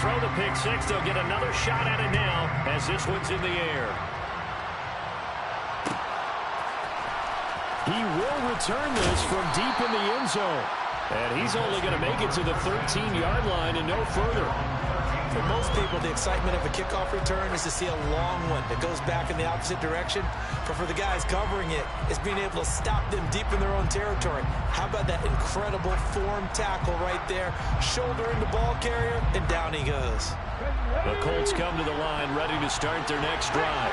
throw the pick six. They'll get another shot at it now as this one's in the air. He will return this from deep in the end zone. And he's only going to make it to the 13-yard line and no further. For most people, the excitement of a kickoff return is to see a long one that goes back in the opposite direction. But for the guys covering it, it's being able to stop them deep in their own territory. How about that incredible form tackle right there? Shoulder in the ball carrier, and down he goes. The Colts come to the line ready to start their next drive.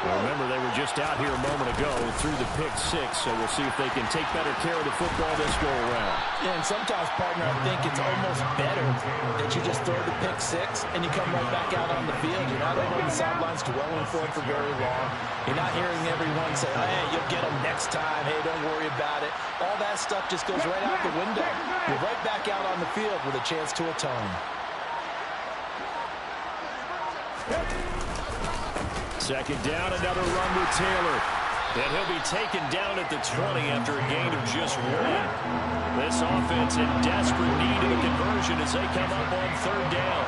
Well, remember, they were just out here a moment ago through the pick six, so we'll see if they can take better care of the football this go-around. Yeah, and sometimes, partner, I think it's almost better that you just throw the pick six and you come right back out on the field. You're not over on the sidelines dwelling for it for very long. You're not hearing everyone say, hey, you'll get them next time. Hey, don't worry about it. All that stuff just goes right out the window. You're right back out on the field with a chance to atone. Second down, another run with Taylor. And he'll be taken down at the 20 after a gain of just one. This offense in desperate need of a conversion as they come up on third down.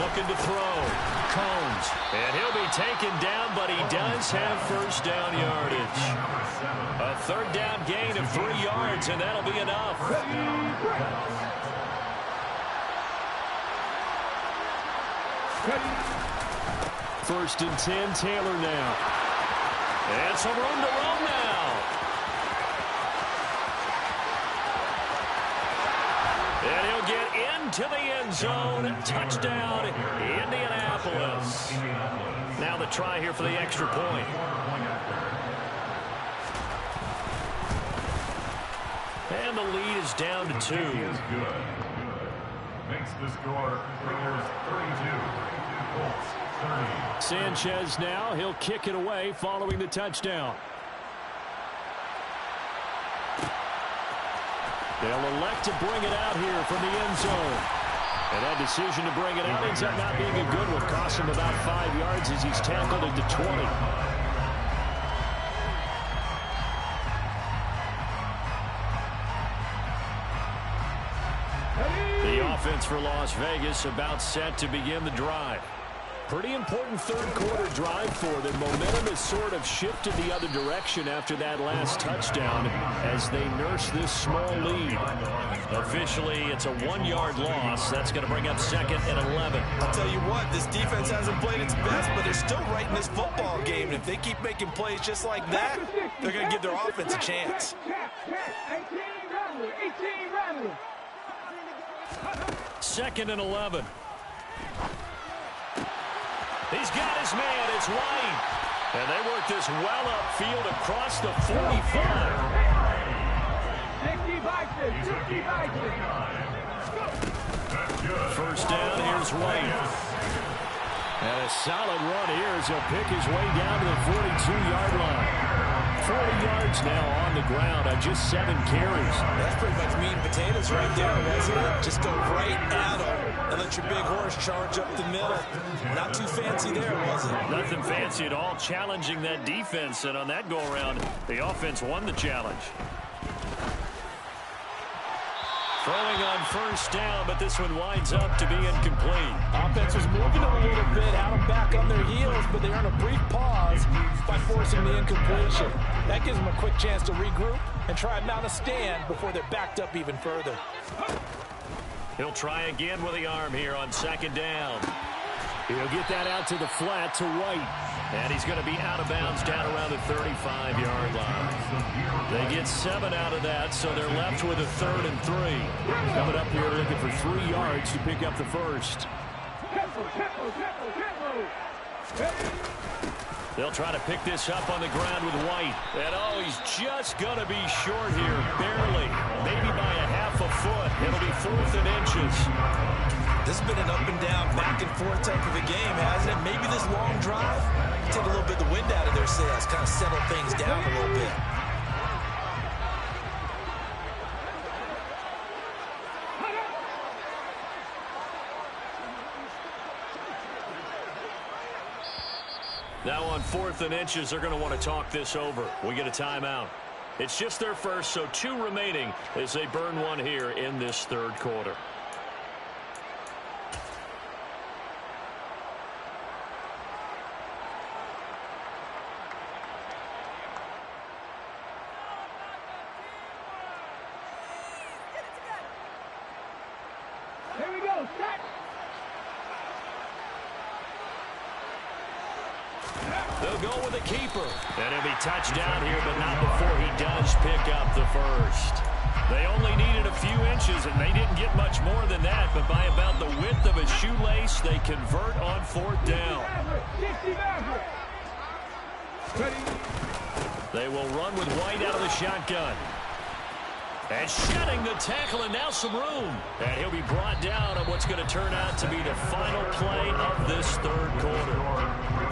Looking to throw. Combs. And he'll be taken down, but he does have first down yardage. A third down gain of 3 yards, and that'll be enough. First and 10, Taylor now. And some room to roam now. And he'll get into the end zone. Touchdown, Indianapolis. Now the try here for the extra point. And the lead is down to 2. Makes the score Raiders 32. Colts 30. Sanchez now. He'll kick it away following the touchdown. They'll elect to bring it out here from the end zone. And that decision to bring it out ends up not being a good one. Cost him about 5 yards as he's tackled at the 20. The offense for Las Vegas about set to begin the drive. Pretty important third-quarter drive for them. Momentum has sort of shifted the other direction after that last touchdown as they nurse this small lead. Officially, it's a 1-yard loss. That's going to bring up second and 11. I'll tell you what, this defense hasn't played its best, but they're still right in this football game. And if they keep making plays just like that, they're going to give their offense a chance. 2nd and 11. He's got his man. It's White. And they work this well upfield across the 45. First down, here's White. And a solid run here as he'll pick his way down to the 42-yard line. 40 yards now on the ground on just 7 carries. That's pretty much meat and potatoes right there, wasn't it? Just go right at him and let your big horse charge up the middle. Not too fancy there, was it? Nothing fancy at all, challenging that defense. And on that go-around, the offense won the challenge. Throwing on first down, but this one winds up to be incomplete. Offense was moving them a little bit, had them back on their heels, but they earn a brief pause by forcing the incompletion. That gives them a quick chance to regroup and try and mount a stand before they're backed up even further. He'll try again with the arm here on second down. He'll get that out to the flat to White. And he's going to be out of bounds down around the 35-yard line. They get 7 out of that, so they're left with a 3rd and 3. Coming up here looking for 3 yards to pick up the first. They'll try to pick this up on the ground with White. And, oh, he's just going to be short here, barely. Maybe by a half a foot. It'll be 4th and inches. This has been an up and down, back and forth type of a game, hasn't it? Maybe this long drive take a little bit of the wind out of their sails, kind of settle things down a little bit. Now on 4th and inches, they're going to want to talk this over. We get a timeout. It's just their first, so 2 remaining as they burn one here in this third quarter. Here we go, set! They'll go with a keeper. And he'll be touched down here, but not before he does pick up the first. They only needed a few inches, and they didn't get much more than that, but by about the width of a shoelace, they convert on 4th down. They will run with White out of the shotgun. And shedding the tackle, and now some room. And he'll be brought down on what's going to turn out to be the final play of this third quarter.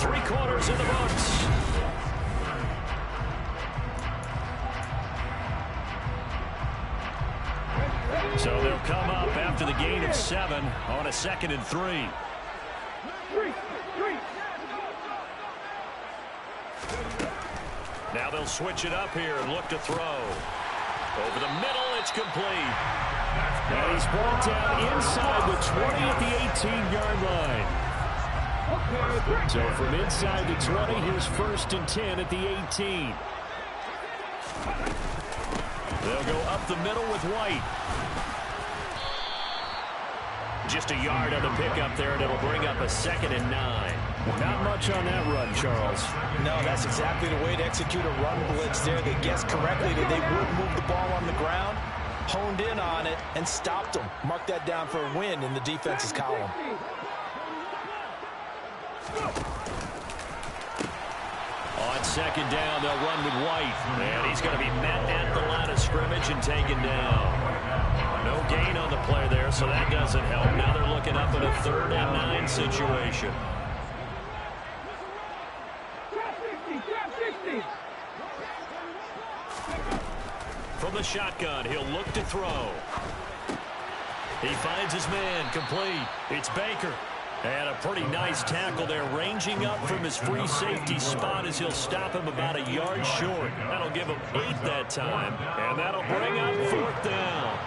3 quarters in the books. So they'll come up after the gain of 7 on a 2nd and 3. Now they'll switch it up here and look to throw. Over the middle, it's complete. And he's brought down inside the 20 at the 18-yard line. So from inside the 20, here's 1st and 10 at the 18. They'll go up the middle with White. Just a yard on the pickup there, and it'll bring up a 2nd and 9. Not much on that run, Charles. No, that's exactly the way to execute a run blitz there. They guessed correctly that they would move the ball on the ground, honed in on it, and stopped them. Mark that down for a win in the defense's column. On 2nd down, they'll run with White. And he's going to be met at the line of scrimmage and taken down. No gain on the play there, so that doesn't help. Now they're looking up at a 3rd and 9 situation. From the shotgun, he'll look to throw. He finds his man, complete. It's Baker. And a pretty nice tackle there, ranging up from his free safety spot as he'll stop him about a yard short. That'll give him 8 that time, and that'll bring up 4th down.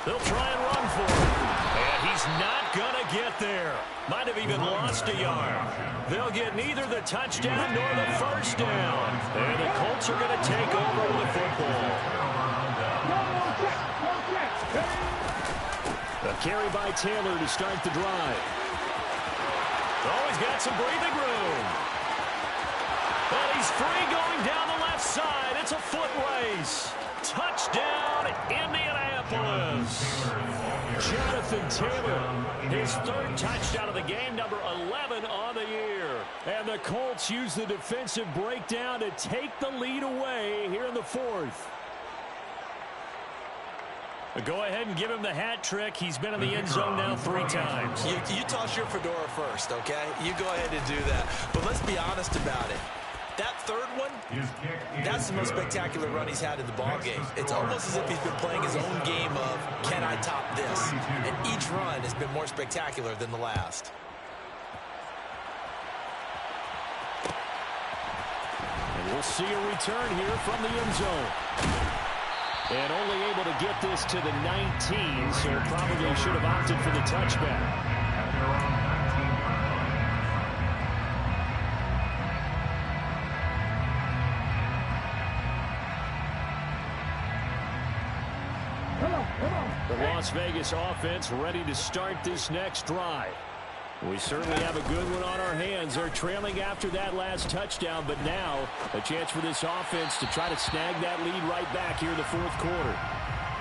They'll try and run for him. And he's not going to get there. Might have even lost a yard. They'll get neither the touchdown nor the 1st down. And the Colts are going to take over with the football. A carry by Taylor to start the drive. Oh, he's got some breathing room. But he's free going down the left side. It's a foot race. Touchdown, Indianapolis. Jonathan Taylor, his 3rd touchdown of the game, number 11 on the year. And the Colts use the defensive breakdown to take the lead away here in the 4th. Go ahead and give him the hat trick. He's been in the end zone now 3 times. You toss your fedora first, okay? You go ahead and do that. But let's be honest about it. That 3rd one, that's the most spectacular run he's had in the ballgame. It's almost as if he's been playing his own game of, can I top this? And each run has been more spectacular than the last. And we'll see a return here from the end zone. And only able to get this to the 19, so probably should have opted for the touchback. The Las Vegas offense ready to start this next drive. We certainly have a good one on our hands. They're trailing after that last touchdown, but now a chance for this offense to try to snag that lead right back here in the 4th quarter.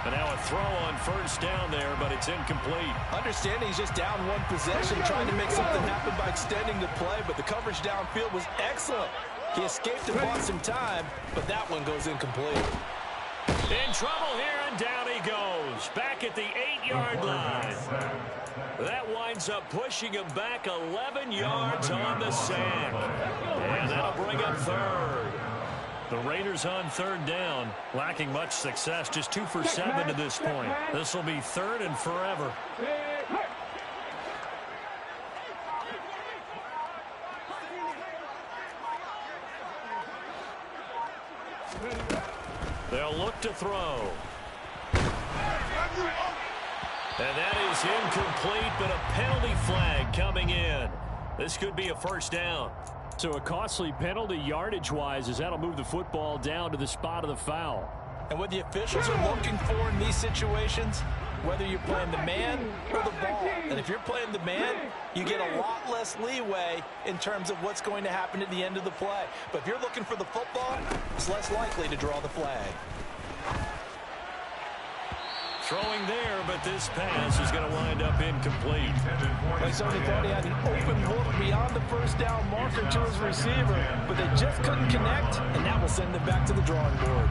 And now a throw on 1st down there, but it's incomplete. Understanding he's just down 1 possession, trying to make something happen by extending the play, but the coverage downfield was excellent. He escaped and bought some time, but that one goes incomplete. In trouble here, and down he goes. Back at the 8-yard line. That winds up pushing him back 11 yards on the sack. And that'll bring up 3rd. The Raiders on 3rd down, lacking much success, just 2 for 7 to this point. This will be 3rd and forever. They'll look to throw. And that is incomplete, but a penalty flag coming in. This could be a first down. So a costly penalty yardage-wise, as that'll move the football down to the spot of the foul. And what the officials are looking for in these situations, whether you're playing the man or the ball. And if you're playing the man, you get a lot less leeway in terms of what's going to happen at the end of the play. But if you're looking for the football, it's less likely to draw the flag. Throwing there, but this pass is going to wind up incomplete. Sony thought he had an open look beyond the first down marker to his receiver, but they just couldn't connect, and that will send them back to the drawing board.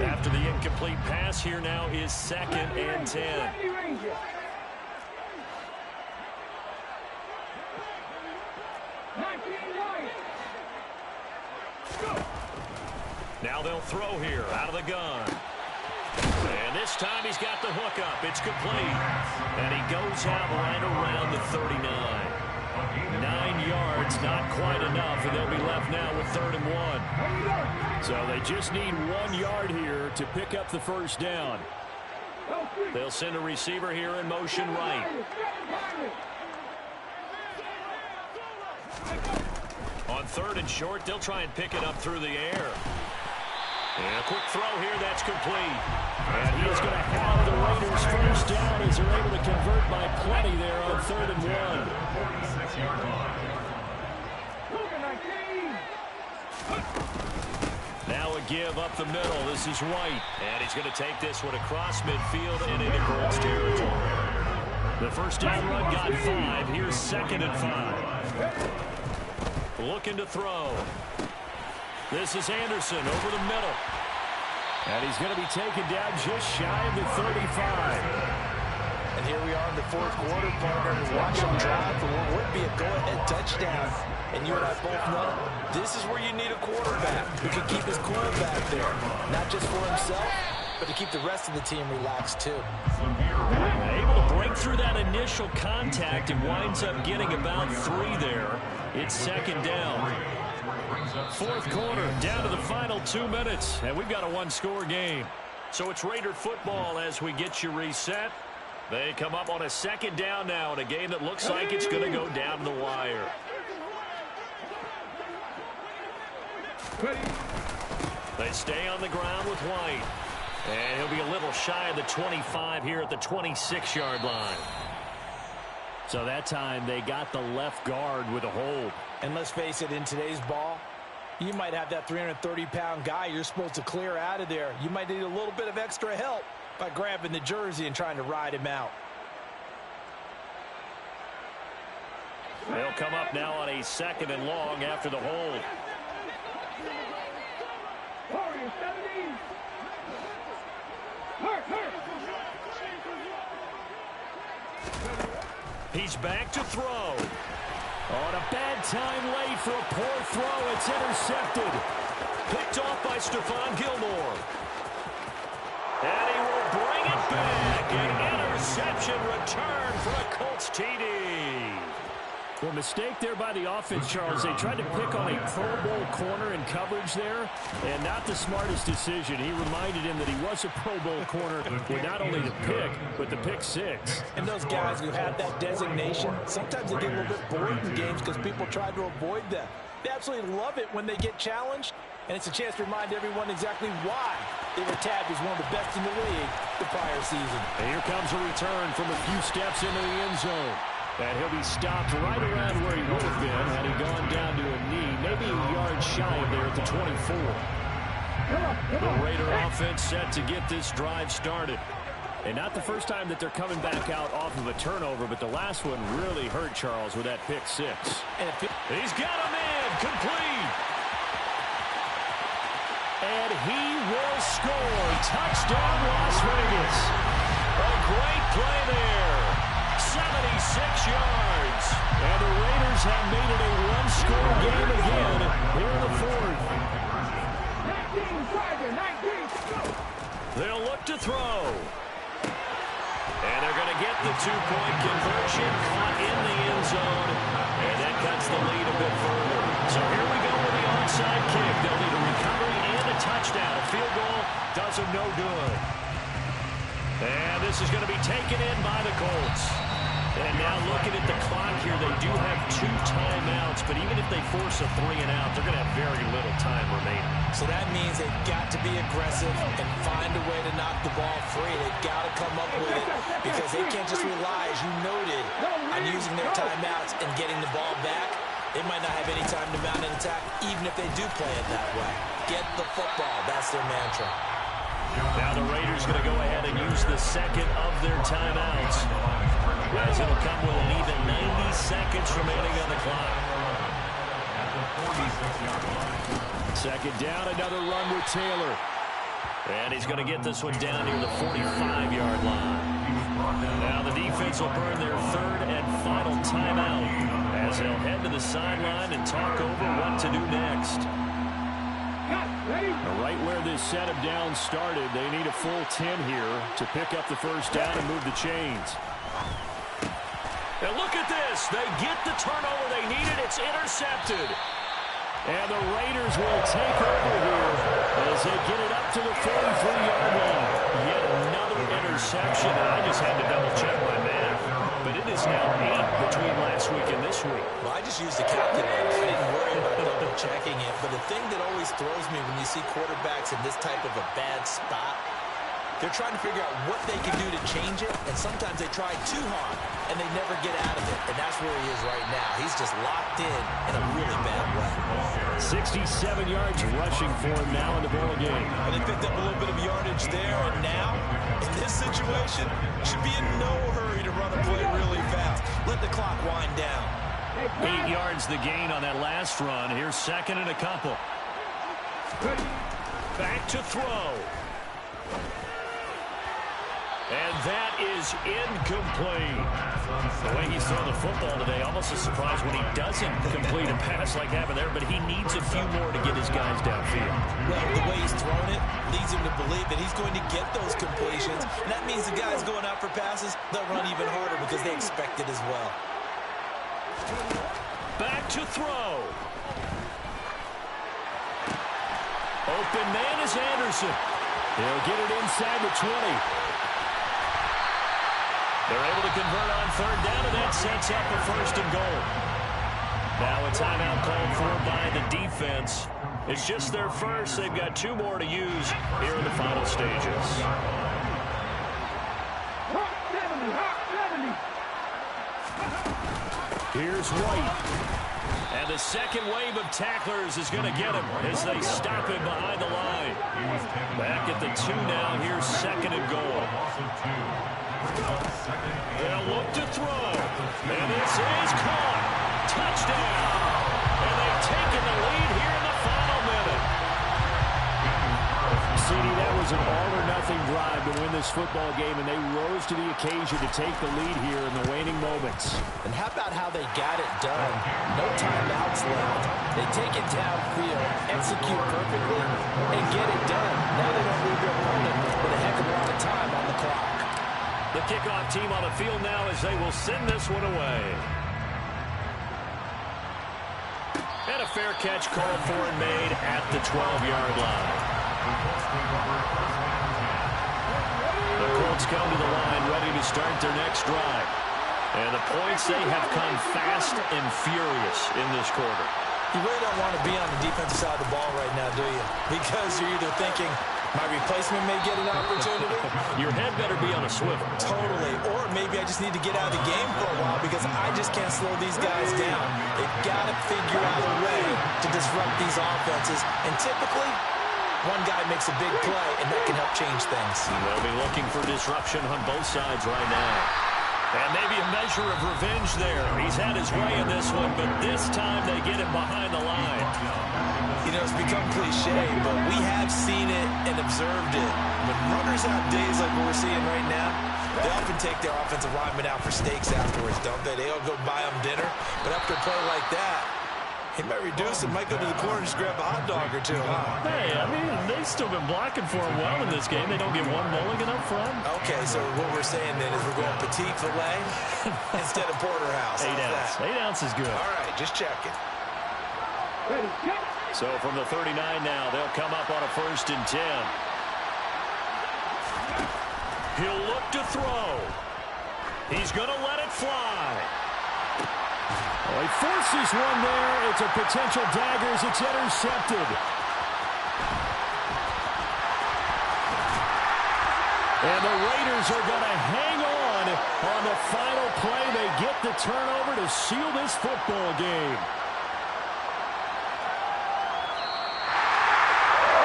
After the incomplete pass, here now is 2nd and 10. Now they'll throw here out of the gun. And this time he's got the hook up. It's complete. And he goes out right around the 39. 9 yards, not quite enough, and they'll be left now with 3rd and 1. So they just need 1 yard here to pick up the first down. They'll send a receiver here in motion right. On 3rd and short, they'll try and pick it up through the air. And a quick throw here, that's complete. And he is going to have the Raiders first down as they're able to convert by plenty there on 3rd and 1. 46-yard line. Now a give up the middle. This is White. And he's going to take this one across midfield and into Colts territory. The first down run got 5. Here's 2nd and 5. Looking to throw. This is Anderson over the middle. And he's going to be taken down just shy of the 35. And here we are in the 4th quarter, partner. Watch him drive for what would be a go-ahead touchdown. And you and I both know this is where you need a quarterback who can keep his cool back there. Not just for himself, but to keep the rest of the team relaxed too. Able to break through that initial contact and winds up getting about 3 there. It's 2nd down. 4th quarter, down to the final 2 minutes, and we've got a 1-score game. So it's Raider football as we get you reset. They come up on a 2nd down now in a game that looks like it's going to go down to the wire. They stay on the ground with White. And he'll be a little shy of the 25 here at the 26-yard line. So that time they got the left guard with a hold. And let's face it, in today's ball, you might have that 330-pound guy you're supposed to clear out of there. You might need a little bit of extra help by grabbing the jersey and trying to ride him out. They'll come up now on a 2nd and long after the hold. He's back to throw. On a bad time late for a poor throw. It's intercepted. Picked off by Stephon Gilmore. And he will bring it back. An interception return for a Colts TD. Well, mistake there by the offense, Charles. They tried to pick on a Pro Bowl corner in coverage there, and not the smartest decision. He reminded him that he was a Pro Bowl corner with not only the pick, but the pick 6. And those guys who have that designation, sometimes they get a little bit bored in games because people try to avoid them. They absolutely love it when they get challenged, and it's a chance to remind everyone exactly why they were tagged as one of the best in the league the prior season. And here comes a return from a few steps into the end zone. And he'll be stopped right around where he would have been had he gone down to a knee, maybe a yard shy of there at the 24. The Raider offense set to get this drive started. And not the first time that they're coming back out off of a turnover, but the last one really hurt Charles with that pick 6. He's got him in, complete. And he will score. Touchdown, Las Vegas. A great play there. 76 yards. And the Raiders have made it a 1-score game again here in the 4th. 19, They'll look to throw. And they're going to get the 2-point conversion caught in the end zone. And that cuts the lead a bit further. So here we go with the onside kick. They'll need a recovery and a touchdown. A field goal does them no good. And this is going to be taken in by the Colts. And now looking at the clock here, they do have 2 timeouts, but even if they force a 3-and-out, they're going to have very little time remaining. So that means they've got to be aggressive and find a way to knock the ball free. They've got to come up with it because they can't just rely, as you noted, on using their timeouts and getting the ball back. They might not have any time to mount an attack, even if they do play it that way. Get the football. That's their mantra. Now the Raiders going to go ahead and use the second of their timeouts, as it'll come with an even 90 seconds remaining on the clock. Second down, another run with Taylor. And he's going to get this one down near the 45-yard line. Now the defense will burn their third and final timeout as they'll head to the sideline and talk over what to do next. Right where this set of downs started, they need a full 10 here to pick up the first down and move the chains. And look at this. They get the turnover they needed. It's intercepted. And the Raiders will take over here as they get it up to the 43-yard line. Yet another interception. And I just had to double-check my math. But it is now 8 between last week and this week. Well, I just used the calculator. I didn't worry about double-checking it. But the thing that always throws me when you see quarterbacks in this type of a bad spot, they're trying to figure out what they can do to change it, and sometimes they try too hard, and they never get out of it. And that's where he is right now. He's just locked in a really bad way. 67 yards rushing for him now in the ball game. And they picked up a little bit of yardage there, and now, in this situation, should be in no hurry to run a play really fast. Let the clock wind down. 8 yards the gain on that last run. Here's second and a couple. Back to throw. And that is incomplete. The way he's thrown the football today, almost a surprise when he doesn't complete a pass like happened there, but he needs a few more to get his guys downfield. Well, the way he's thrown it leads him to believe that he's going to get those completions, and that means the guys going out for passes, they'll run even harder because they expect it as well. Back to throw. Open man is Anderson. He'll get it inside the 20. They're able to convert on third down, and that sets up a first and goal. Now a timeout called for by the defense. It's just their first. They've got 2 more to use here in the final stages. Here's White. And the second wave of tacklers is going to get him as they stop him behind the line. Back at the 2 now. Here's second and goal. They'll look to throw. And this is caught. Touchdown. And they've taken the lead here in the final minute. CD, that was an all-or-nothing drive to win this football game, and they rose to the occasion to take the lead here in the waning moments. And how about how they got it done? No timeouts left. They take it downfield, execute perfectly, and get it done. Now they don't leave their opponent with a heck of a lot of time on the clock. The kickoff team on the field now as they will send this one away. And a fair catch called for and made at the 12-yard line. The Colts come to the line ready to start their next drive. And the points, they have come fast and furious in this quarter. You really don't want to be on the defensive side of the ball right now, do you? Because you're either thinking, my replacement may get an opportunity. Your head better be on a swivel. Totally. Or maybe I just need to get out of the game for a while because I just can't slow these guys down. They've got to figure out a way to disrupt these offenses. And typically, one guy makes a big play, and that can help change things. They'll be looking for disruption on both sides right now. And maybe a measure of revenge there. He's had his way in this one, but this time they get him behind the line. You know, it's become cliche, but we have seen it and observed it. When runners have days like what we're seeing right now, they often take their offensive linemen out for steaks afterwards, don't they? They all go buy them dinner. But after a play like that, He might reduce it, might go to the corner and just grab a hot dog or two, huh? Hey, I mean, they've still been blocking for him well in this game. They don't get one mulligan up front. Okay, so what we're saying then is we're going petite filet instead of porterhouse. 8 ounce. 8 ounce is good. All right, just checking. So from the 39 now, they'll come up on a 1st and 10. He'll look to throw. He's going to let it fly. Well, he forces one there. It's a potential dagger as it's intercepted. And the Raiders are going to hang on the final play. They get the turnover to seal this football game.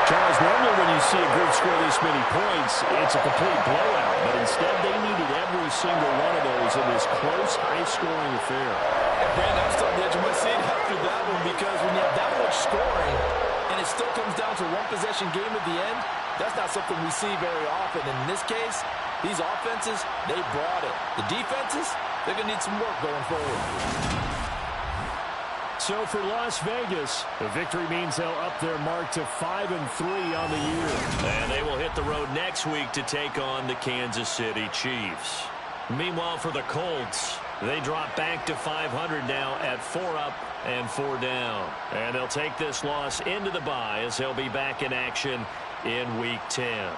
Charles, normally when you see a group score this many points, it's a complete blowout. But instead, they needed every single one of those in this close, high-scoring affair. And Brandon, I'm still on the edge of my seat after that one because when you have that much scoring and it still comes down to a one-possession game at the end, that's not something we see very often. And in this case, these offenses, they brought it. The defenses, they're going to need some work going forward. So for Las Vegas, the victory means they'll up their mark to 5-3 on the year. And they will hit the road next week to take on the Kansas City Chiefs. Meanwhile, for the Colts, they drop back to 500 now at 4 up and 4 down. And they'll take this loss into the bye as they'll be back in action in Week 10.